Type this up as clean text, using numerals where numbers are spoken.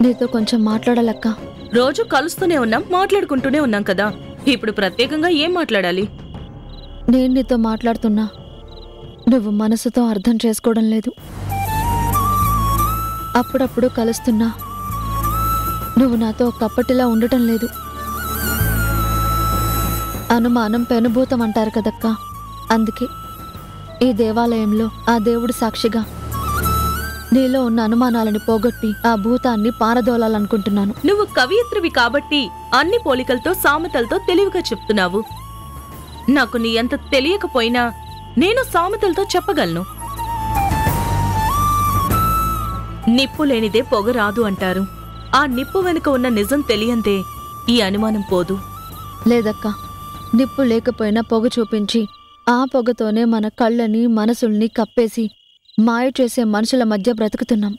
నీతో కొంచెం మాట్లాడాలక్క. రోజు కలుస్తూనే ఉన్నాం, మాట్లాడుకుంటూనే ఉన్నాం కదా. ఇప్పుడు ప్రత్యేకంగా ఏం మాట్లాడాలి? నేను నీతో మాట్లాడుతున్నా, నువ్వు మనసుతో అర్థం చేసుకోవడం లేదు. అప్పుడప్పుడు కలుస్తున్నా, నువ్వు నాతో కప్పటిలా ఉండటం లేదు. అనుమానం పెనుభూతం అంటారు కదక్కా. అందుకే ఈ దేవాలయంలో ఆ దేవుడి సాక్షిగా నీలో ఉన్న అనుమానాలను పోగొట్టి ఆ భూతాన్ని పారదోలాలనుకుంటున్నాను. నువ్వు కవియత్రివి కాబట్టి అన్ని పోలికలతో సామెతలతో తెలివిగా చెప్తున్నావు. నాకు నీ అంత తెలియకపోయినా నేను సామెతలతో చెప్పగలను. నిప్పు లేనిదే పొగ రాదు అంటారు. ఆ నిప్పు వెనుక ఉన్న నిజం తెలియందే ఈ అనుమానం పోదు. లేదక్కా, నిప్పు లేకపోయినా పొగ చూపించి ఆ పొగతోనే మన కళ్ళని మనసుల్ని కప్పేసి మాయ చేసే మనుషుల మధ్య బ్రతుకుతున్నాం.